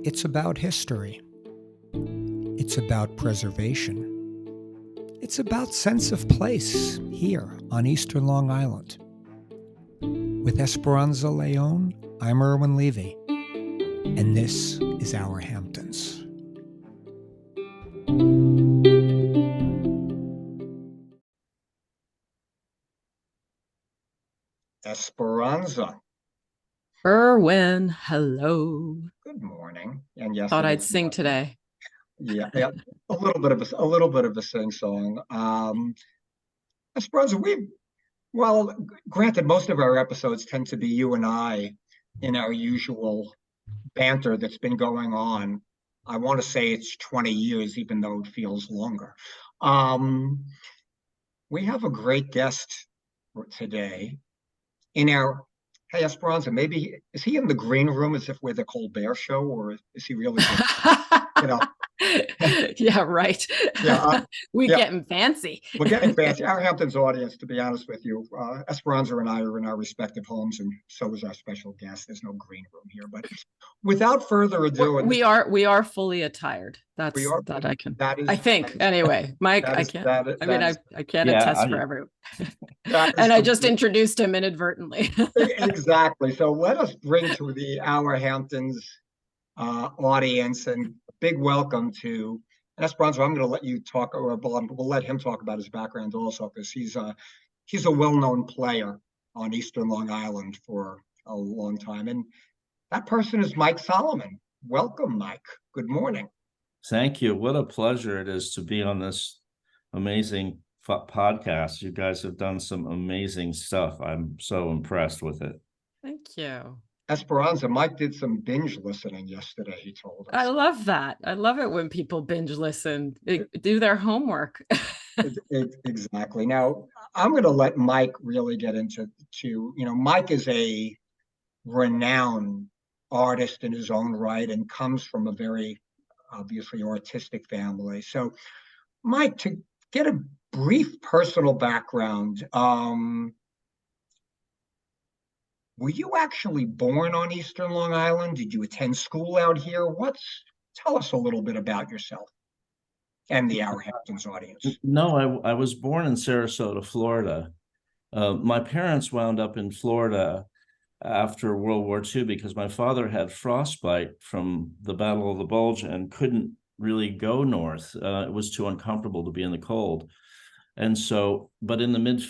It's about history. It's about preservation. It's about sense of place here on Eastern Long Island. With Esperanza Leon, I'm Irwin Levy, and this is Our Hamptons. Esperanza. Irwin, hello. Good morning. And yes, Thought I'd sing today. Yeah, a little bit of a sing song. Esperanza, well, granted, most of our episodes tend to be you and I in our usual banter that's been going on. I want to say it's 20 years, even though it feels longer. We have a great guest for today Hey, Esperanza, is he in the green room as if we're the Colbert Show, or is he really, you know? Yeah, right. Yeah, We're getting fancy. We're getting fancy. Our Hamptons audience, to be honest with you, Esperanza and I are in our respective homes, and so is our special guest. There's no green room here, but without further ado, we are fully attired. I think anyway. Mike, I can't. I can't attest for everyone. And I just introduced him inadvertently. Exactly. So let us bring to the Our Hamptons audience and a big welcome to Esperanza. I'm going to let you talk, or we'll let him talk about his background also, because he's a well-known player on Eastern Long Island for a long time. And that person is Mike Solomon. Welcome, Mike. Good morning. Thank you. What a pleasure it is to be on this amazing podcast. You guys have done some amazing stuff. I'm so impressed with it. Thank you. Esperanza, Mike did some binge listening yesterday, he told us. I love that. I love it when people binge listen, do their homework. Exactly. Now, I'm going to let Mike really get into, Mike is a renowned artist in his own right and comes from a very obviously artistic family. So, Mike, to get a brief personal background, were you actually born on Eastern Long Island? Did you attend school out here? Tell us a little bit about yourself and the Our Hamptons audience. No, I was born in Sarasota, Florida. My parents wound up in Florida after World War II because my father had frostbite from the Battle of the Bulge and couldn't really go north. It was too uncomfortable to be in the cold. And so, but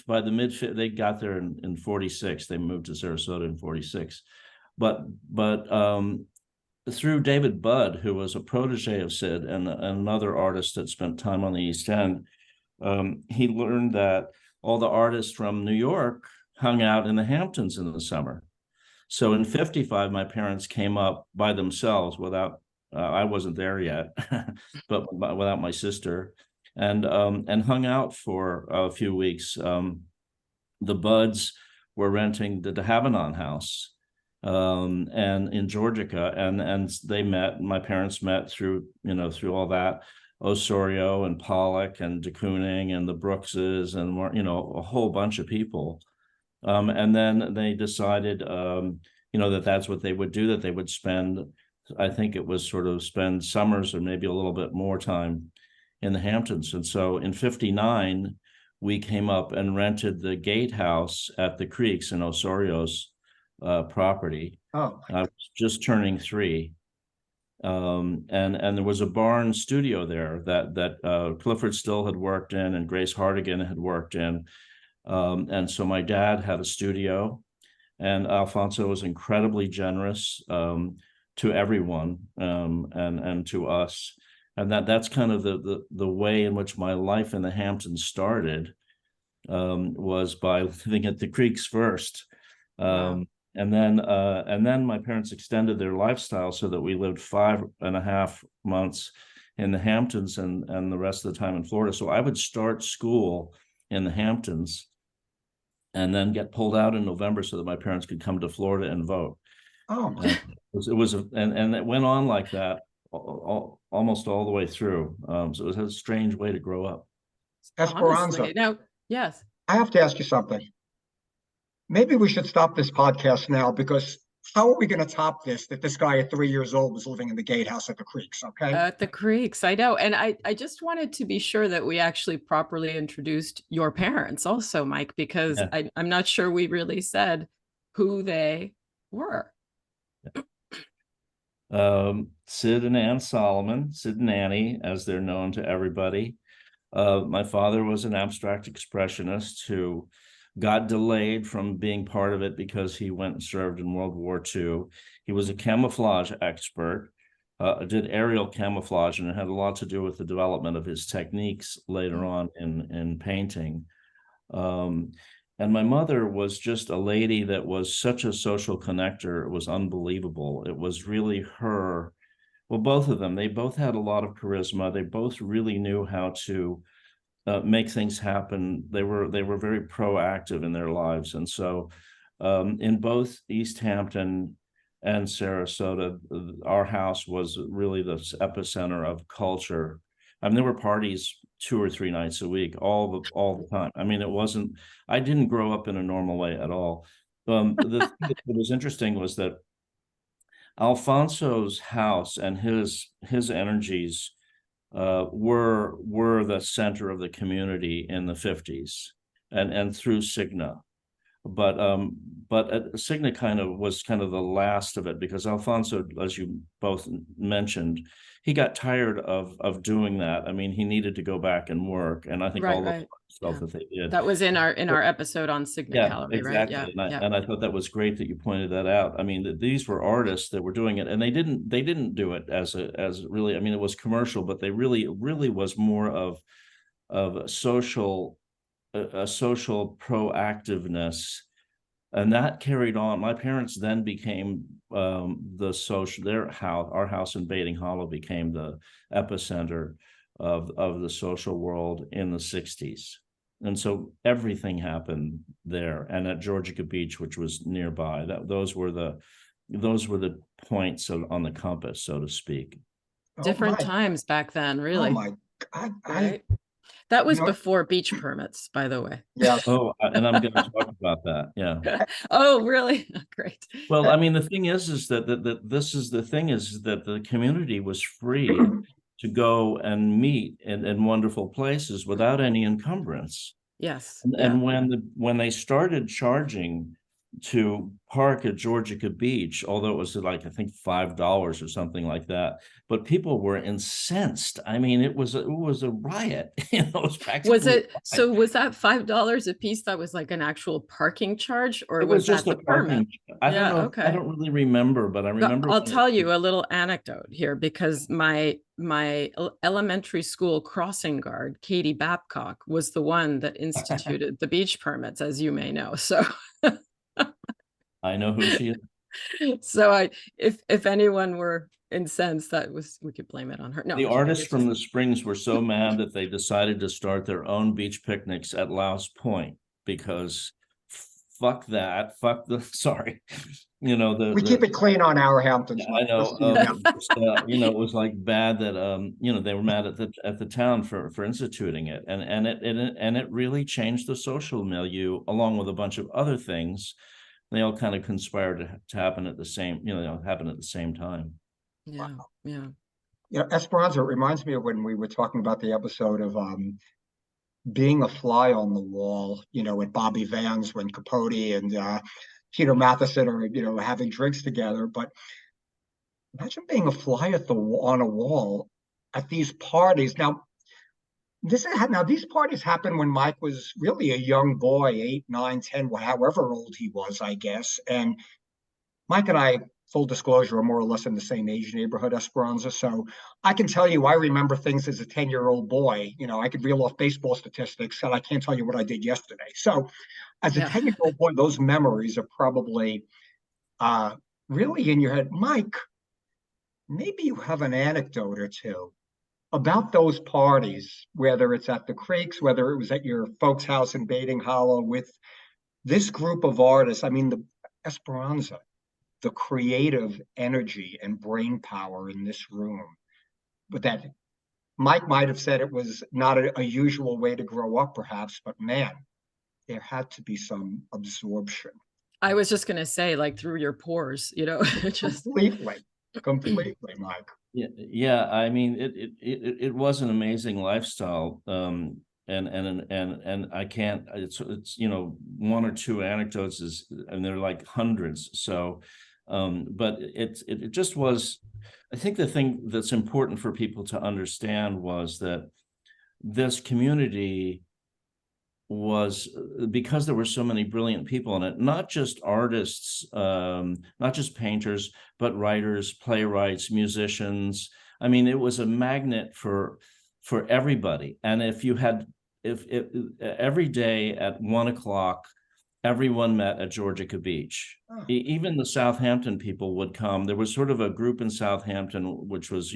by the mid, they got there in 46. They moved to Sarasota in 46. But through David Budd, who was a protege of Syd and another artist that spent time on the East End, he learned that all the artists from New York hung out in the Hamptons in the summer. So in 55, my parents came up by themselves without, I wasn't there yet, but without my sister. And hung out for a few weeks. The Budds were renting the de Havilland house and in Georgica, and they met. My parents met through all that, Osorio and Pollock and de Kooning and the Brookses and a whole bunch of people. And then they decided that's what they would do. That they would spend, I think it was spend summers or maybe a little bit more time in the Hamptons. And so in 59, we came up and rented the gatehouse at the Creeks in Osorio's property. Oh. I was just turning 3. And there was a barn studio there that Clifford Still had worked in and Grace Hardigan had worked in. And so my dad had a studio, and Alfonso was incredibly generous to everyone and to us. And that's kind of the way in which my life in the Hamptons started, was by living at the Creeks first. Wow. And then my parents extended their lifestyle so that we lived 5.5 months in the Hamptons and the rest of the time in Florida. So I would start school in the Hamptons and then get pulled out in November so that my parents could come to Florida and vote. Oh, and it went on like that almost all the way through. So it was a strange way to grow up. Esperanza. Honestly, now, yes. I have to ask you something. Maybe we should stop this podcast now, because how are we going to top this, that this guy at 3 years old was living in the gatehouse at the Creeks, okay? At the Creeks, I know. And I just wanted to be sure that we actually properly introduced your parents also, Mike, because I'm not sure we really said who they were. Syd and Annie Solomon, Syd and Annie, as they're known to everybody. My father was an abstract expressionist who got delayed from being part of it because he went and served in World War II. He was a camouflage expert, did aerial camouflage, and it had a lot to do with the development of his techniques later on in painting. And my mother was just a lady that was such a social connector. It was unbelievable. It was really her. Well, both of them, they both had a lot of charisma. They both really knew how to make things happen. They were very proactive in their lives. And so in both East Hampton and Sarasota, our house was really the epicenter of culture. I mean, there were parties 2 or 3 nights a week, all the time. I mean, I didn't grow up in a normal way at all. The thing that was interesting was that Alfonso's house and his energies were the center of the community in the 50s and through Cigna. But Cigna was kind of the last of it, because Alfonso, as you both mentioned, he got tired of doing that. I mean, he needed to go back and work, and I think all the stuff that they did. That was in our episode on Cigna Gallery, exactly. Right? And I thought that was great that you pointed that out. I mean, these were artists that were doing it, and they didn't do it as really. I mean, it was commercial, but they really was more of a social proactiveness, and that carried on. My parents then became our house in Baiting Hollow became the epicenter of the social world in the 60s. And so everything happened there, and at Georgia Beach, which was nearby. Those were the points on the compass, so to speak. Different times back then, really. Oh my God. Right? That was before beach permits, by the way. Yeah. Oh, and I'm going to talk about that. Yeah. Oh, really? Great. Well, I mean, the thing is that the community was free to go and meet in wonderful places without any encumbrance. Yes. And when they started charging to park at Georgia Beach, although it was like, I think $5 or something like that, but people were incensed. I mean, it was a riot. Was it so? Was that $5 a piece? That was like an actual parking charge, or it was just that a parking? I don't know. Okay. I don't really remember, but I remember. I'll tell you a little anecdote here, because my elementary school crossing guard, Katie Babcock, was the one that instituted the beach permits, as you may know. So. I know who she is. So if anyone were incensed, we could blame it on her. No, the artists from the Springs were so mad that they decided to start their own beach picnics at Louse Point, because fuck that, we keep it clean on our Hamptons. I know. It was like bad that they were mad at the town for instituting it, and it really changed the social milieu, along with a bunch of other things. They all kind of conspired to happen at the same time. Yeah. Wow. Yeah. Esperanza, it reminds me of when we were talking about the episode of being a fly on the wall, at Bobby Van's, when Capote and Peter Matheson are, having drinks together. But imagine being a fly on a wall at these parties. Now, these parties happened when Mike was really a young boy, 8, 9, 10, however old he was, I guess. And Mike and I, full disclosure, are more or less in the same age neighborhood, Esperanza. So I can tell you, I remember things as a 10-year-old boy. I could reel off baseball statistics, and I can't tell you what I did yesterday. So as a 10-year-old boy, those memories are probably really in your head. Mike, maybe you have an anecdote or two about those parties, whether it's at the Creeks, whether it was at your folks' house in Baiting Hollow with this group of artists. I mean, the Esperanza, the creative energy and brain power in this room. But that Mike might have said it was not a usual way to grow up, perhaps, but man, there had to be some absorption. I was just going to say, like, through your pores, just completely, Mike. Yeah. I mean, it was an amazing lifestyle. And I can't. It's one or two anecdotes and they're like hundreds. So, but it just was. I think the thing that's important for people to understand was that this community was, because there were so many brilliant people in it, not just artists, not just painters, but writers, playwrights, musicians. I mean, it was a magnet for everybody. And if every day at 1:00, everyone met at Georgica Beach. Oh. Even the Southampton people would come. There was sort of a group in Southampton, which was,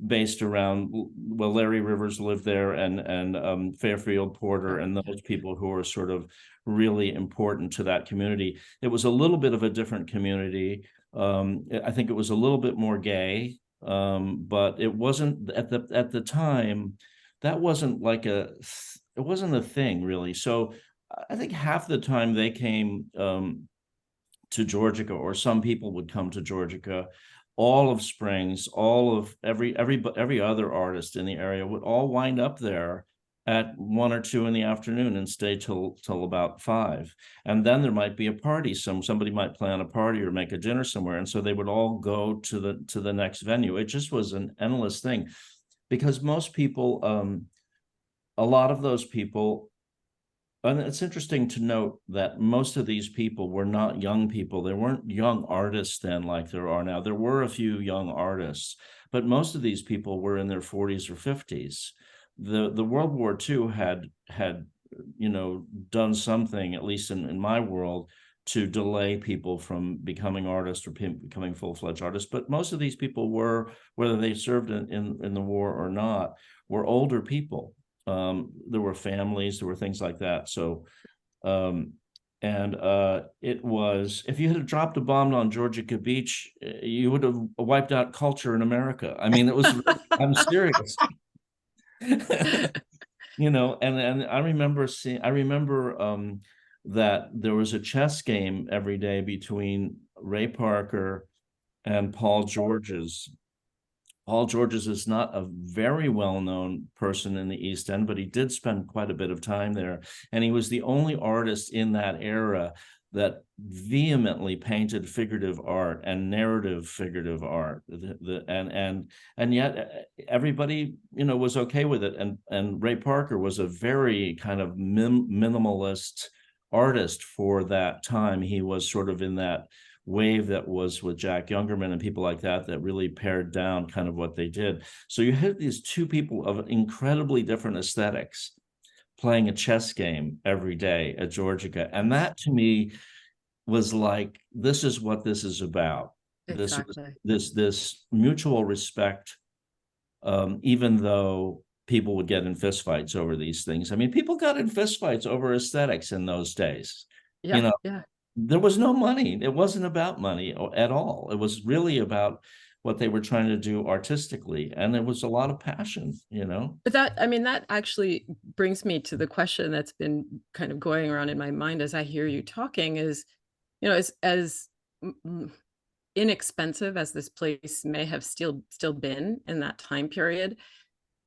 based around, well, Larry Rivers lived there, and Fairfield Porter, and those people who were sort of really important to that community. It was a little bit of a different community. I think it was a little bit more gay, but it wasn't at the time. That wasn't it wasn't a thing really. So I think half the time they came to Georgica, or some people would come to Georgica. All of Springs, all of every other artist in the area would all wind up there at 1 or 2 in the afternoon and stay till about 5. And then there might be a party. Somebody might plan a party or make a dinner somewhere, and so they would all go to the next venue. It just was an endless thing, because most people, a lot of those people. And it's interesting to note that most of these people were not young people. There weren't young artists then like there are now. There were a few young artists, but most of these people were in their 40s or 50s. The World War II had done something, at least in my world, to delay people from becoming artists or becoming full-fledged artists. But most of these people were, whether they served in the war or not, were older people. There were families, there were things like that. So, it was, if you had dropped a bomb on Georgica Beach, you would have wiped out culture in America. I mean, it was, I'm serious. And I remember that there was a chess game every day between Ray Parker and Paul Georges. Paul Georges is not a very well-known person in the East End, but he did spend quite a bit of time there. And he was the only artist in that era that vehemently painted figurative art and narrative figurative art. And yet everybody, was okay with it. And Ray Parker was a very kind of minimalist artist for that time. He was sort of in that wave that was with Jack Youngerman and people like that really pared down kind of what they did. So you had these two people of incredibly different aesthetics playing a chess game every day at Georgica. And that to me was like, this is what this is about. Exactly. This mutual respect, even though people would get in fistfights over these things. I mean, people got in fistfights over aesthetics in those days. Yeah. There was no money. It wasn't about money at all. It was really about what they were trying to do artistically. And there was a lot of passion, But that actually brings me to the question that's been kind of going around in my mind as I hear you talking is, as inexpensive as this place may have still been in that time period,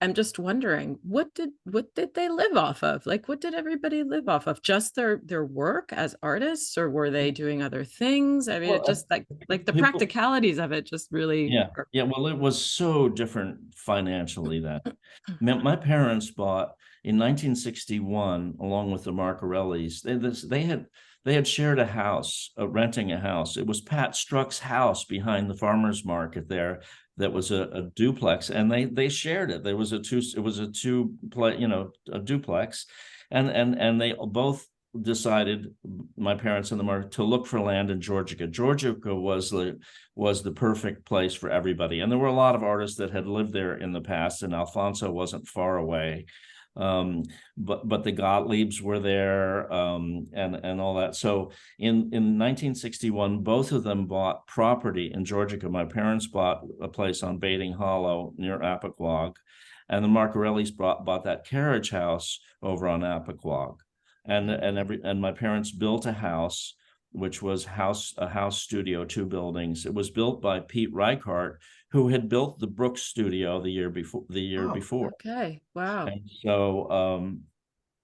I'm just wondering, what did they live off of? Like, what did everybody live off of? Just their work as artists, or were they doing other things? I mean, it just like the practicalities of it just really. Yeah. Well, it was so different financially then. My parents bought in 1961, along with the Marcarellis. They had shared a house, renting a house. It was Pat Struck's house behind the farmers market there. That was a duplex, and they shared it. It was a duplex, and they both decided, my parents and the market, to look for land in Georgica. Georgica was the perfect place for everybody, and there were a lot of artists that had lived there in the past, and Alfonso wasn't far away. But the Gottliebs were there, and all that. So in 1961, both of them bought property in Georgica. My parents bought a place on Baiting Hollow near Appoquog, and the Marcarellis bought that carriage house over on Appoquog. And my parents built a house which was a house studio, 2 buildings. It was built by Pete Reichart, who had built the Brooks studio the year before. Okay. Wow. And so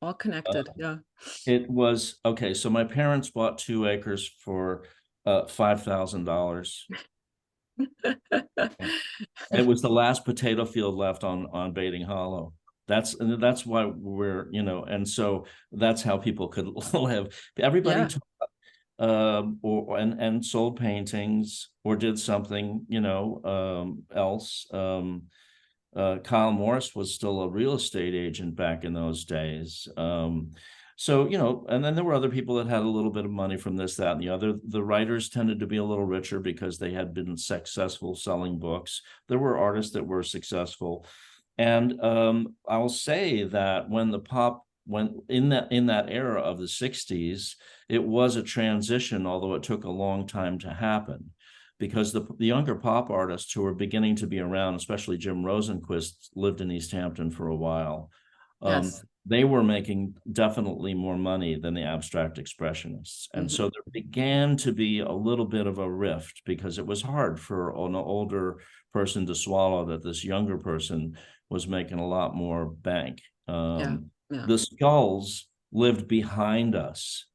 all connected. Yeah. it was okay. So my parents bought 2 acres for $5,000. It was the last potato field left on Baiting Hollow. That's why we're, and so that's how people could live. Everybody taught, and sold paintings or did something, else. Kyle Morris was still a real estate agent back in those days. So, and then there were other people that had a little bit of money from this, that, and the other. The writers tended to be a little richer because they had been successful selling books. There were artists that were successful. And I'll say that when in that era of the 60s, it was a transition, although it took a long time to happen, because the younger pop artists who were beginning to be around, especially Jim Rosenquist, lived in East Hampton for a while. Yes. They were making definitely more money than the abstract expressionists. And so there began to be a little bit of a rift, because it was hard for an older person to swallow that this younger person was making a lot more bank. The Skulls lived behind us.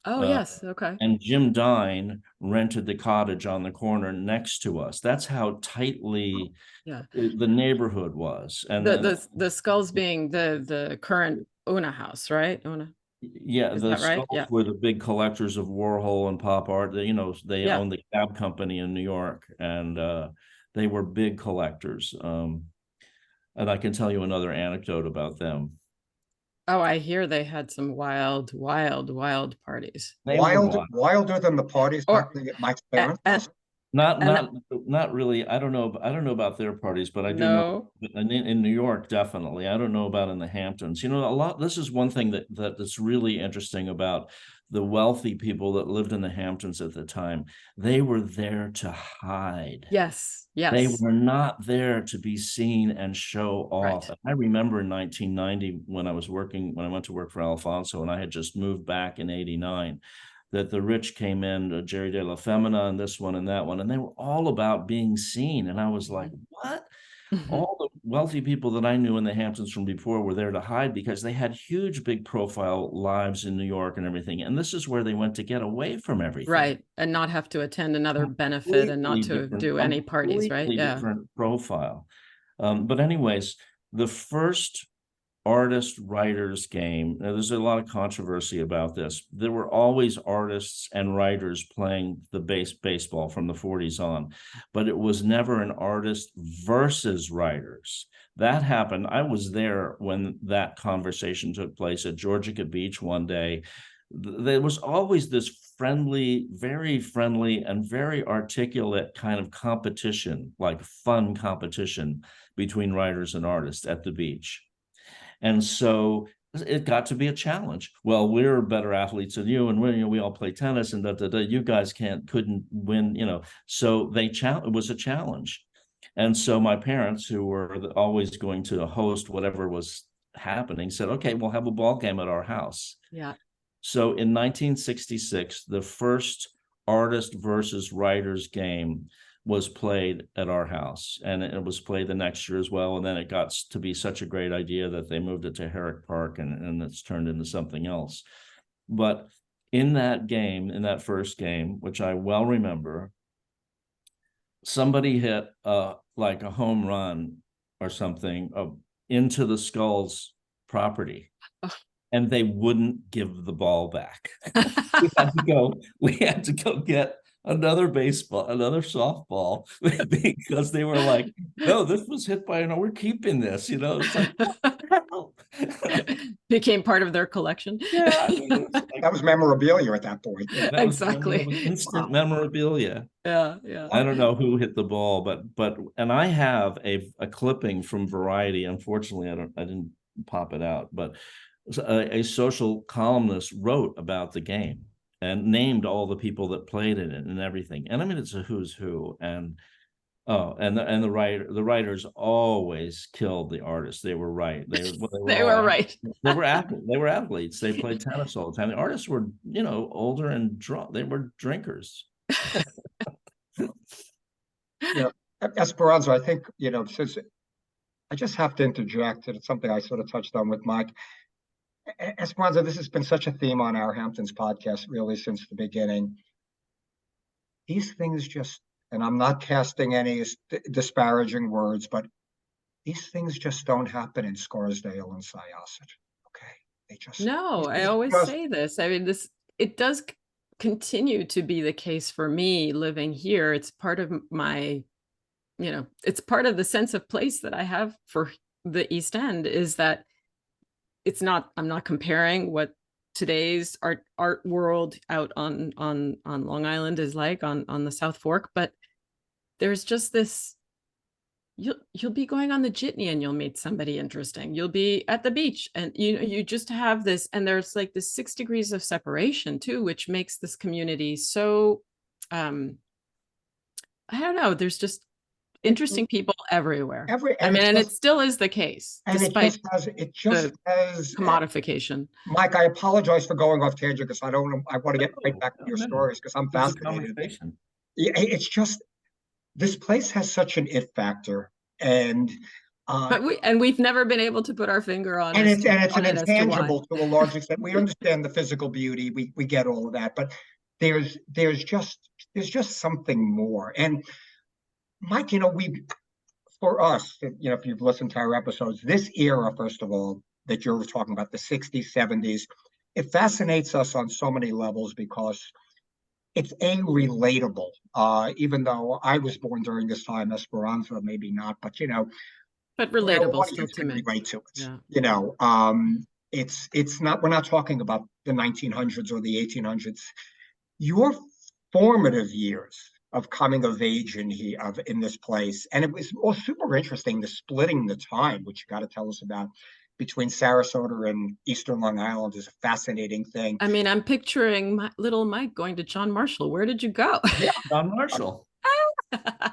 Oh, yes. Okay. And Jim Dine rented the cottage on the corner next to us. That's how tightly the neighborhood was. And the Skulls being the current Una house, right? Una. Yeah, Is the that right? Skulls were the big collectors of Warhol and pop art. They owned the cab company in New York, and they were big collectors. And I can tell you another anecdote about them. Oh, I hear they had some wild parties. Wilder than the parties happening at Mike's parents' house. Not really. I don't know about their parties, but I do know in New York, definitely. I don't know about in the Hamptons. This is one thing that's really interesting about the wealthy people that lived in the Hamptons at the time. They were there to hide. Yes. They were not there to be seen and show off. Right. I remember in 1990 when I went to work for Alfonso, and I had just moved back in 89, that the rich came in, Jerry De La Femina and this one and that one, and they were all about being seen. And I was like, what? All the wealthy people that I knew in the Hamptons from before were there to hide, because they had huge, big profile lives in New York and everything. And this is where they went to get away from everything. Right. And not have to attend another benefit and not to do any parties, right? Yeah. Different profile. But anyways, the first artist writers game, there's a lot of controversy about this. There were always artists and writers playing the baseball from the 40s on, but it was never an artist versus writers. That happened. I was there when that conversation took place at Georgia Beach one day. There was always this very friendly and very articulate kind of competition, like fun competition between writers and artists at the beach. And so it got to be a challenge. Well, we're better athletes than you, and we all play tennis, and you guys couldn't win, So it was a challenge. And so my parents, who were always going to host whatever was happening, said, okay, we'll have a ball game at our house. Yeah. So in 1966, the first artist versus writers game was played at our house, and it was played the next year as well. And then it got to be such a great idea that they moved it to Herrick Park, and it's turned into something else. But in that first game, which I well remember, somebody hit like a home run or something into the Skulls property. And they wouldn't give the ball back. we had to go get another softball, because they were like, no, this was hit by, we're keeping this, It's like, became part of their collection. Yeah, that was memorabilia at that point. That exactly. Was instant memorabilia. Yeah. I don't know who hit the ball, but I have a clipping from Variety. Unfortunately, I didn't pop it out, but a social columnist wrote about the game and named all the people that played in it and everything. And I mean, it's a who's who. And Oh, and the writers always killed the artists. They were right. They They all were right. They were athletes. They played tennis all the time. The artists were, older and drunk. They were drinkers. Yeah, Esperanza, I think, since I just have to interject, and it's something I sort of touched on with Mike. Esperanza, this has been such a theme on our Hamptons podcast, really, since the beginning. These things just, and I'm not casting any disparaging words, but these things just don't happen in Scarsdale and Syosset. Okay, they just No, I it's always just say this. I mean, it does continue to be the case for me living here. It's part of my, it's part of the sense of place that I have for the East End, is that I'm not comparing what today's art world out on Long Island is like on the South Fork, but there's just this, you'll be going on the jitney and you'll meet somebody interesting. You'll be at the beach and you just have this, and there's like this 6 degrees of separation too, which makes this community so I don't know, there's just interesting people everywhere. And it still is the case, and despite it just has commodification. Mike, I apologize for going off tangent because I want to get right back to your stories because I'm fascinated. It's just, this place has such an it factor, and but we've never been able to put our finger on and it's an intangible to a large extent. We understand the physical beauty, we get all of that, but there's just something more. And Mike, for us, if you've listened to our episodes, this era, first of all, that you're talking about, the 60s, 70s, it fascinates us on so many levels because it's relatable. Even though I was born during this time, Esperanza maybe not, but but relatable still to me. Relate to it. Yeah. It's not. We're not talking about the 1900s or the 1800s. Your formative years of coming of age in this place, and it was super interesting, the splitting the time, which you got to tell us about, between Sarasota and Eastern Long Island is a fascinating thing. I mean, I'm picturing little Mike going to John Marshall. Where did you go? Yeah, John Marshall.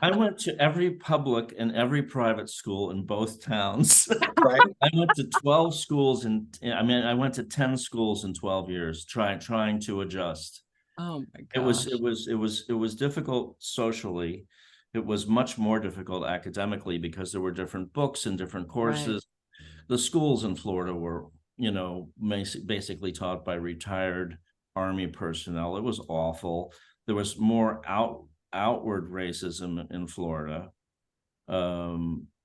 I went to every public and every private school in both towns. Right. I went to 12 schools I went to 10 schools in 12 years, trying to adjust. Oh my gosh. It was difficult socially. It was much more difficult academically because there were different books and different courses. Right. The schools in Florida were, basically taught by retired Army personnel. It was awful. There was more outward racism in Florida,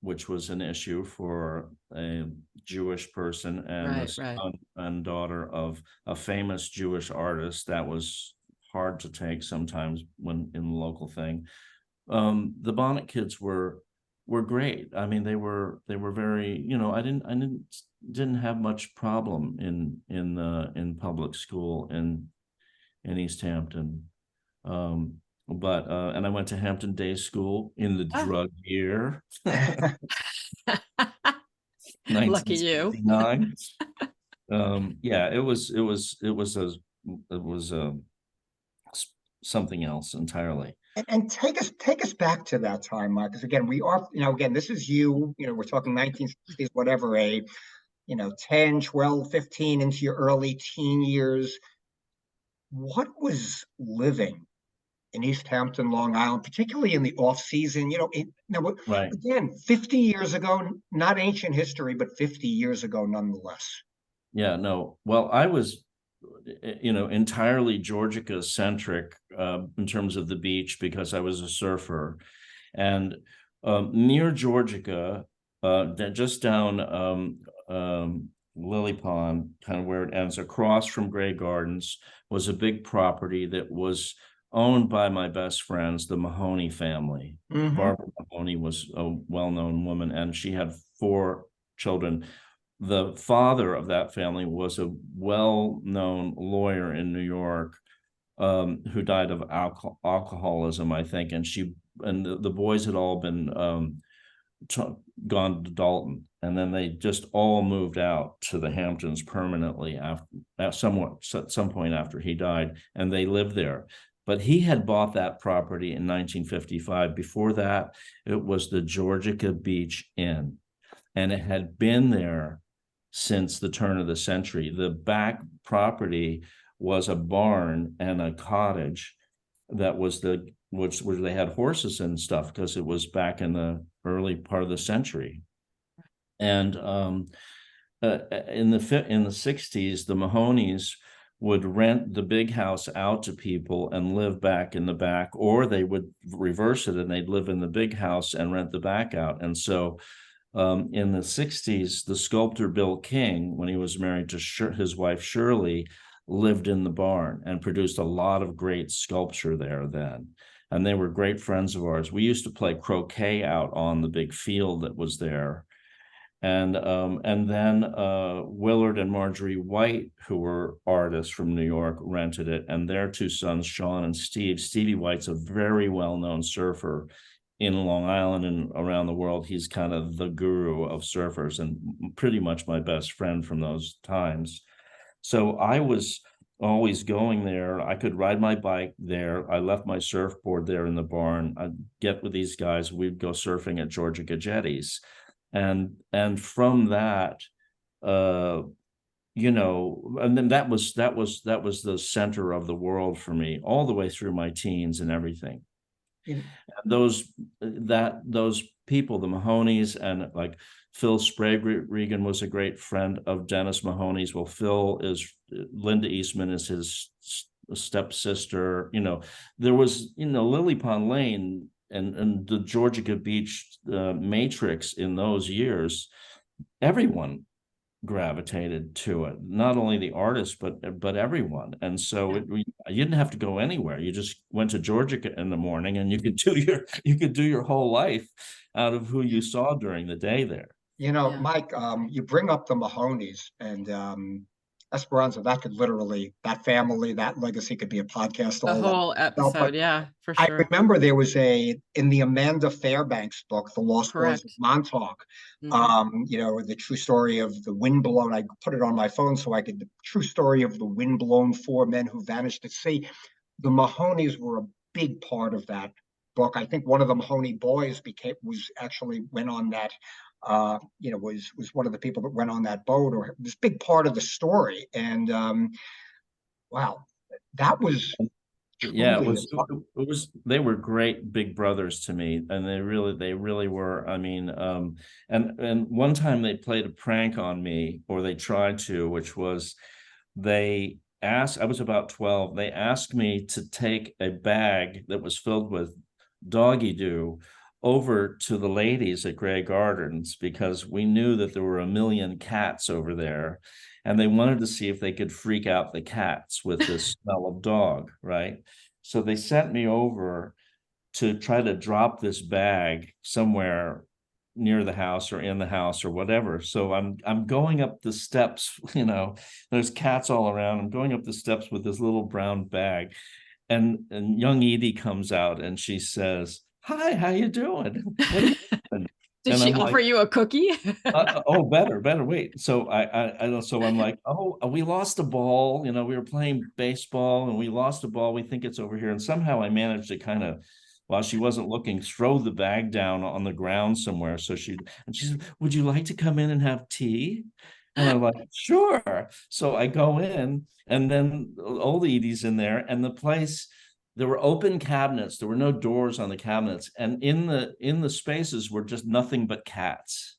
which was an issue for a Jewish person and the son and daughter of a famous Jewish artist. That was hard to take sometimes when in the local thing. The Bonnet kids were great. I mean, they were very, I didn't have much problem in public school in East Hampton. But and I went to Hampton Day School in the drug year. Lucky you. Yeah, it was something else entirely. And take us back to that time, Mike, because again, we are, again, this is we're talking 1960s, whatever, 10, 12, 15 into your early teen years. What was living in East Hampton, Long Island, particularly in the off season, right. Again, 50 years ago, not ancient history, but 50 years ago, nonetheless. Yeah, no. Well, I was, entirely Georgica centric in terms of the beach because I was a surfer, and near Georgica, just down Lily Pond, kind of where it ends, across from Grey Gardens, was a big property that was owned by my best friends, the Mahoney family. Mm-hmm. Barbara Mahoney was a well-known woman, and she had 4 children. The father of that family was a well-known lawyer in New York who died of alcoholism, I think, and the boys had all been gone to Dalton, and then they just all moved out to the Hamptons permanently at some point after he died, and they lived there. But he had bought that property in 1955. Before that, it was the Georgia Beach Inn, and it had been there since the turn of the century. The back property was a barn and a cottage that was where they had horses and stuff, because it was back in the early part of the century. And in the 60s, the Mahonies would rent the big house out to people and live back in the back, or they would reverse it and they'd live in the big house and rent the back out. And so in the 60s, the sculptor Bill King, when he was married to his wife Shirley, lived in the barn and produced a lot of great sculpture there then. And they were great friends of ours. We used to play croquet out on the big field that was there. And then Willard and Marjorie White, who were artists from New York, rented it, and their two sons, Sean and Steve. Stevie White's a very well-known surfer in Long Island and around the world. He's kind of the guru of surfers and pretty much my best friend from those times. So I was always going there. I could ride my bike there. I left my surfboard there in the barn. I'd get with these guys. We'd go surfing at Georgia Jetties. And from that, you know, and then that was the center of the world for me all the way through my teens and everything. Yeah. Those people, the Mahonies, and like Phil Sprague-Regan was a great friend of Dennis Mahoney's. Well, Linda Eastman is his stepsister. You know, there was, you know, Lily Pond Lane and the Georgia Beach matrix in those years. Everyone gravitated to it, not only the artists but everyone. And so you didn't have to go anywhere. You just went to Georgia in the morning, and you could do your whole life out of who you saw during the day there. You know, Mike, you bring up the Mahonies and Esperanza. That family, that legacy could be a podcast. The whole episode, yeah, for sure. I remember there was in the Amanda Fairbanks book, The Lost Boys of Montauk, you know, the true story of the windblown. I put it on my phone the true story of the windblown 4 men who vanished at sea. The Mahonies were a big part of that book. I think one of the Mahoney boys went on that. You know, was one of the people that went on that boat, or was a big part of the story. And wow, that was it was they were great big brothers to me, and they really were. I mean, and one time they played a prank on me, or they tried to, which was I was about 12. They asked me to take a bag that was filled with doggy doo over to the ladies at Grey Gardens, because we knew that there were 1 million cats over there, and they wanted to see if they could freak out the cats with the smell of dog, right? So they sent me over to try to drop this bag somewhere near the house or in the house or whatever. So I'm going up the steps, you know, there's cats all around. I'm going up the steps with this little brown bag, and young Edie comes out and she says, "Hi, how you doing?" Did she offer you a cookie? Oh, better. Wait. So I'm like, oh, we lost a ball. You know, we were playing baseball and we lost a ball. We think it's over here. And somehow I managed to kind of, while she wasn't looking, throw the bag down on the ground somewhere. So she said, "Would you like to come in and have tea?" And I'm like, "Sure." So I go in, and then old Edie's in there, and the place, there were open cabinets. There were no doors on the cabinets. And in the spaces were just nothing but cats.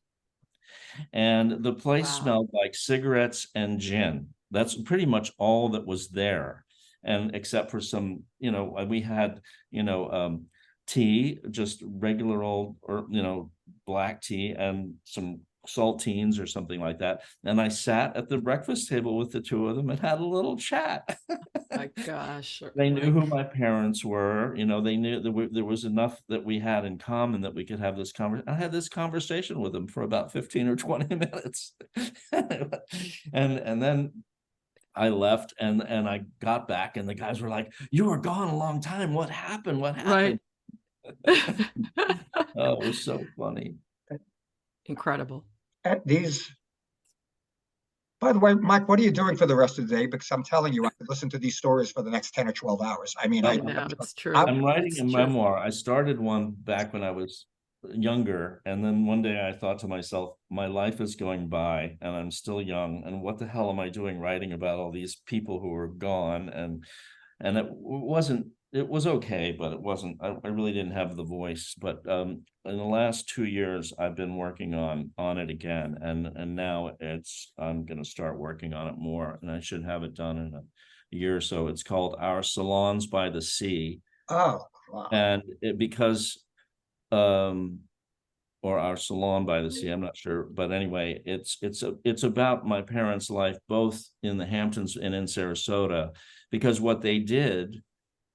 And the place smelled like cigarettes and gin. That's pretty much all that was there. And except for some, you know, we had, you know, tea, just regular old, or, you know, black tea, and some saltines or something like that. And I sat at the breakfast table with the two of them and had a little chat. My gosh. They knew who my parents were. You know, they knew there was enough that we had in common that we could have this conversation. I had this conversation with them for about 15 or 20 minutes. and then I left, and I got back, and the guys were like, "You were gone a long time. What happened? What happened?" Right. Oh, it was so funny. Incredible. These By the way, Mike, what are you doing for the rest of the day? Because I'm telling you, I could listen to these stories for the next 10 or 12 hours. I mean, I I, know, it's I, true. I'm writing It's a true. memoir. I started one back when I was younger, and then one day I thought to myself, my life is going by and I'm still young, and what the hell am I doing writing about all these people who are gone? And it was okay, but it wasn't, I really didn't have the voice. But in the last 2 years I've been working on it again, and now I'm going to start working on it more, and I should have it done in a year or so. It's called Our Salons by the Sea. oh, wow. And because um or Our Salon by the Sea, I'm not sure, but anyway, it's about my parents' life both in the Hamptons and in Sarasota, because what they did,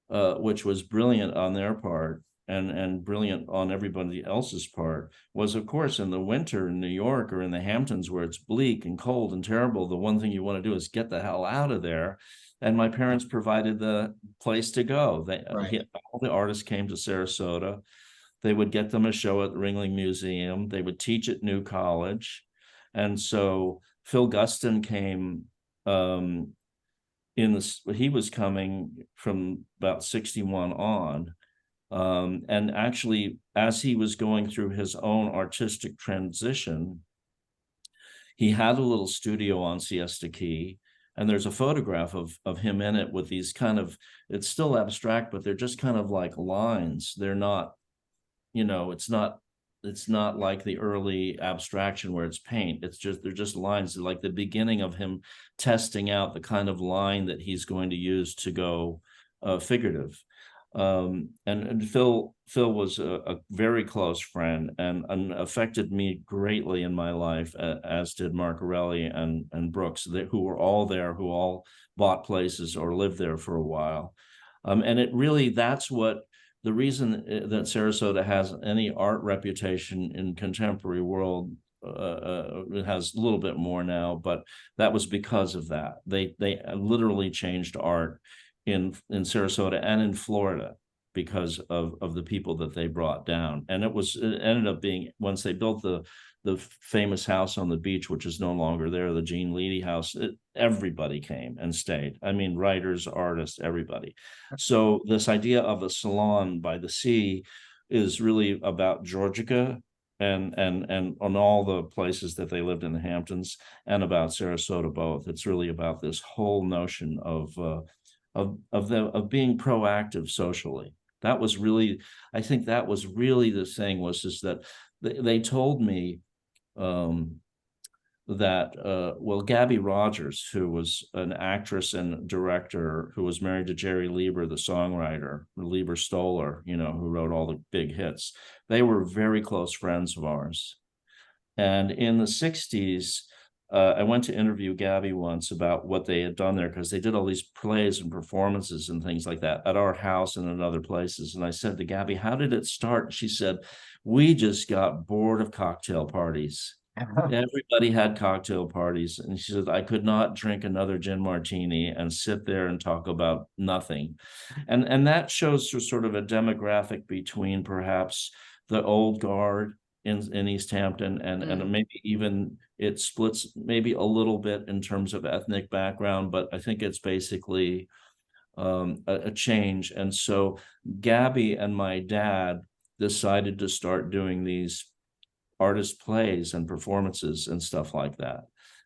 which was brilliant on their part and brilliant on everybody else's part, was, of course, in the winter in New York or in the Hamptons, where it's bleak and cold and terrible, the one thing you want to do is get the hell out of there. And my parents provided the place to go. All the artists came to Sarasota. They would get them a show at the Ringling Museum. They would teach at New College. And so Phil Guston came he was coming from about 61 on. And actually, as he was going through his own artistic transition, he had a little studio on Siesta Key, and there's a photograph of him in it with these kind of, it's still abstract, but they're just kind of like lines. They're not, it's not like the early abstraction where it's paint. They're just lines, like the beginning of him testing out the kind of line that he's going to use to go figurative. And Phil was a very close friend and affected me greatly in my life, as did Marcarelli and Brooks, who were all there, who all bought places or lived there for a while. And it really, that's what the reason that Sarasota has any art reputation in contemporary world. It has a little bit more now, but that was because of that. They literally changed art in Sarasota and in Florida because of the people that they brought down. And it ended up being, once they built the famous house on the beach, which is no longer there, the Gene Leedy house, everybody came and stayed. I mean, writers, artists, everybody. So this idea of a salon by the sea is really about Georgica and on all the places that they lived in the Hamptons, and about Sarasota both. It's really about this whole notion of being proactive socially. That was really, I think that was really the thing, is that they told me that well, Gabby Rogers, who was an actress and director who was married to Jerry Lieber, the songwriter, Lieber Stoller, who wrote all the big hits, they were very close friends of ours. And in the 60s, I went to interview Gabby once about what they had done there, because they did all these plays and performances and things like that at our house and in other places. And I said to Gabby, how did it start? She said, we just got bored of cocktail parties. Everybody had cocktail parties. And she said, I could not drink another gin martini and sit there and talk about nothing. And that shows sort of a demographic between perhaps the old guard in East Hampton and maybe even it splits maybe a little bit in terms of ethnic background, but I think it's basically a change. And so Gabby and my dad decided to start doing these artist plays and performances and stuff like that.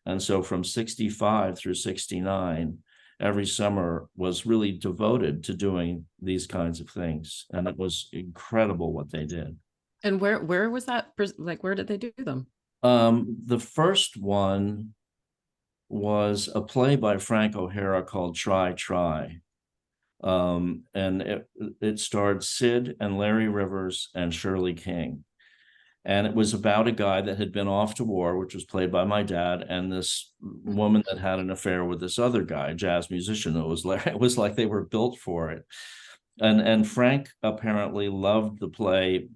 And so from 65 through 69, every summer was really devoted to doing these kinds of things. And it was incredible what they did. And where was that? Like, where did they do them? The first one was a play by Frank O'Hara called Try, Try. And it starred Syd and Larry Rivers and Shirley King. And it was about a guy that had been off to war, which was played by my dad, and this woman that had an affair with this other guy, jazz musician. It was like they were built for it. And Frank apparently loved the play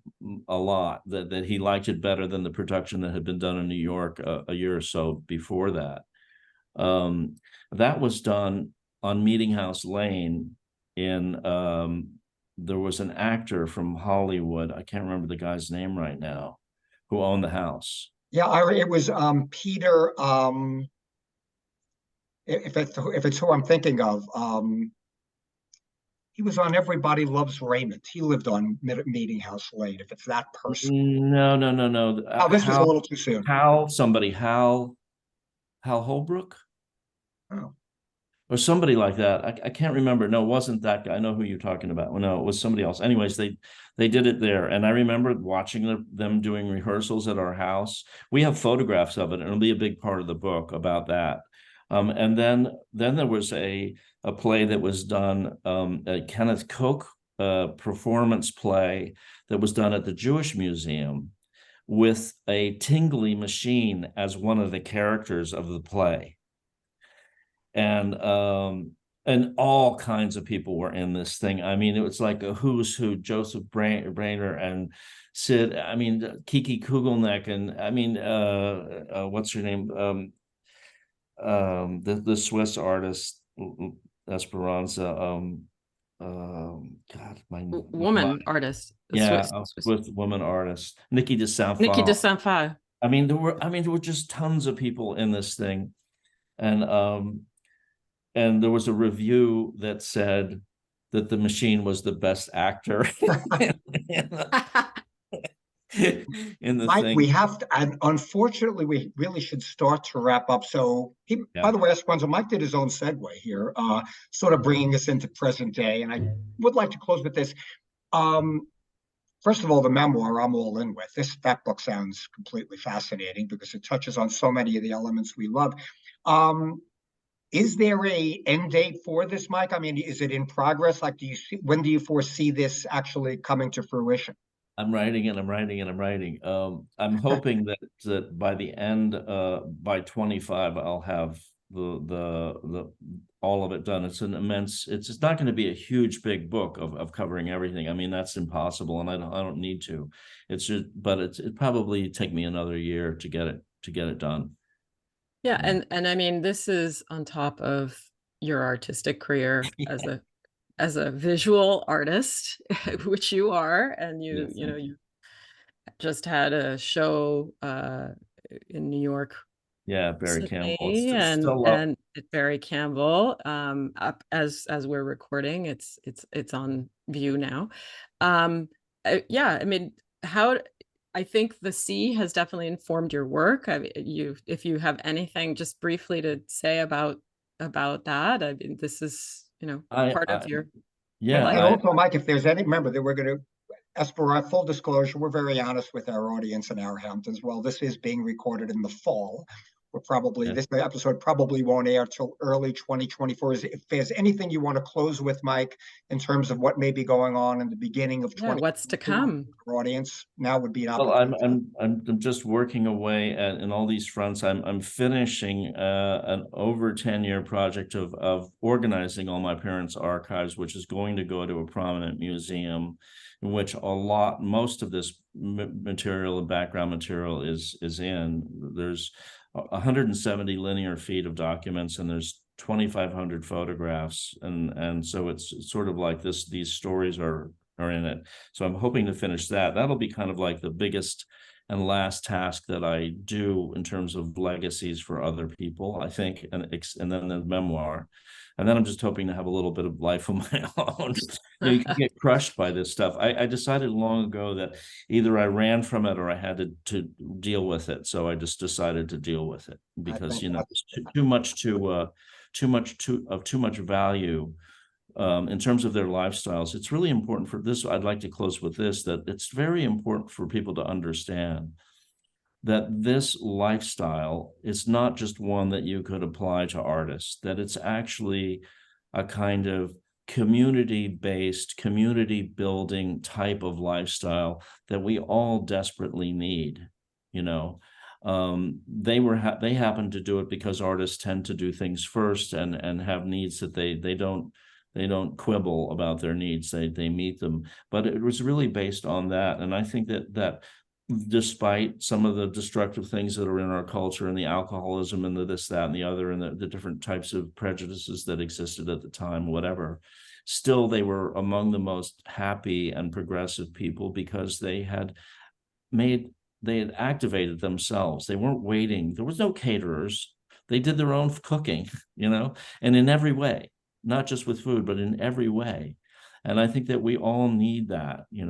a lot, that he liked it better than the production that had been done in New York a year or so before that. That was done on Meeting House Lane there was an actor from Hollywood, I can't remember the guy's name right now, who owned the house. Yeah, it was Peter. if it's who I'm thinking of, he was on Everybody Loves Raymond. He lived on Meeting House Lane. If it's that person. No, no, no, no. Oh, this was a little too soon. Hal Holbrook Oh, or somebody like that. I can't remember. No, it wasn't that guy. I know who you're talking about. Well, no, it was somebody else. Anyways, they did it there, and I remember watching them doing rehearsals at our house. We have photographs of it, and it'll be a big part of the book about that. And then there was a play that was done, a Kenneth Koch performance play that was done at the Jewish Museum with a tingly machine as one of the characters of the play. And all kinds of people were in this thing. I mean, it was like a who's who, Joseph Brainer and Syd, I mean, Kiki Kugelneck, and I mean, what's her name? The Swiss artist, Esperanza, God, woman artist. Yeah, Swiss. with woman artist, Nikki de Nikki de Saint-Phal. Saint-Phal. I mean, there were just tons of people in this thing. And there was a review that said that the machine was the best actor in the Mike, thing. we have to, and unfortunately, we really should start to wrap up. So, by the way, Esperanza, Mike did his own segue here, sort of bringing us into present day. And I would like to close with this. First of all, the memoir I'm all in with. That book sounds completely fascinating because it touches on so many of the elements we love. Is there a end date for this, Mike? I mean, is it in progress? Like, when do you foresee this actually coming to fruition? I'm writing. I'm hoping that by the end, by 25, I'll have the all of it done. It's not going to be a huge big book of covering everything. I mean, that's impossible, and I don't need to. But it probably take me another year to get it done. Yeah, and I mean, this is on top of your artistic career as a visual artist, which you are, and you just had a show in New York. Yeah, Barry Campbell. And Barry Campbell. Up as we're recording, it's on view now. Yeah, I mean, I think the sea has definitely informed your work. I mean, if you have anything just briefly to say about that, I mean, this is part of your life. And also, Mike, if there's any, remember that we're going to, Esperanza, full disclosure, we're very honest with our audience in our Hamptons. Well, this is being recorded in the fall. This episode probably won't air till early 2024. If there's anything you want to close with, Mike, in terms of what may be going on in the beginning of what's to come, our audience, now would be an opportunity. Well, I'm just working away in all these fronts. I'm finishing an over 10-year project of organizing all my parents' archives, which is going to go to a prominent museum, in which most of this material and background material is in. There's 170 linear feet of documents, and there's 2,500 photographs, and so it's sort of like this. These stories are in it. So I'm hoping to finish that. That'll be kind of like the biggest and last task that I do in terms of legacies for other people, I think, and then the memoir. And then I'm just hoping to have a little bit of life of my own. You can get crushed by this stuff. I decided long ago that either I ran from it or I had to deal with it. So I just decided to deal with it because there's too much value in terms of their lifestyles. It's really important for this. I'd like to close with this, that it's very important for people to understand that this lifestyle is not just one that you could apply to artists, that it's actually a kind of community-based, community-building type of lifestyle that we all desperately need. They happen to do it because artists tend to do things first and have needs that they don't quibble about their needs. They meet them, but it was really based on that. And I think that despite some of the destructive things that are in our culture and the alcoholism and the this, that, and the other, and the different types of prejudices that existed at the time, whatever, still they were among the most happy and progressive people because they had activated themselves. They weren't waiting. There was no caterers. They did their own cooking, and in every way, not just with food, but in every way. And I think that we all need that, and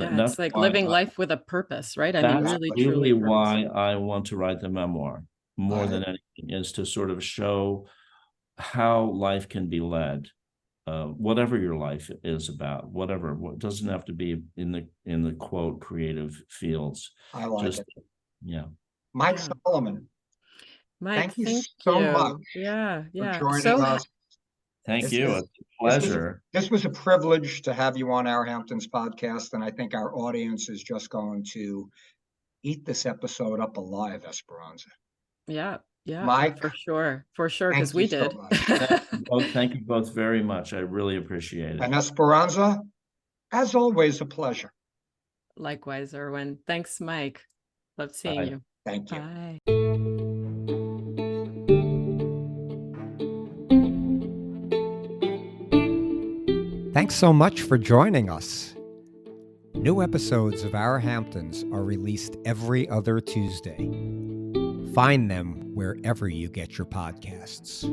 Yeah, that's it's like why living life with a purpose, right? I mean, that's really, really truly why purpose. I want to write the memoir more than anything, is to sort of show how life can be led, whatever your life is about, whatever. What doesn't have to be in the quote creative fields. I like Just it. yeah. Mike Yeah. Solomon, Mike, thank you thank so much you. Yeah, for yeah. joining us. Thank This you. is It's a pleasure. this was a privilege to have you on our Hamptons podcast, and I think our audience is just going to eat this episode up alive, Esperanza. Yeah, yeah, Mike, for sure, because thank you we so did. much. Thank you both very much. I really appreciate it. And Esperanza, as always, a pleasure. Likewise, Irwin. Thanks, Mike. Love seeing Bye. you. Thank you. Bye. Thanks so much for joining us. New episodes of Our Hamptons are released every other Tuesday. Find them wherever you get your podcasts.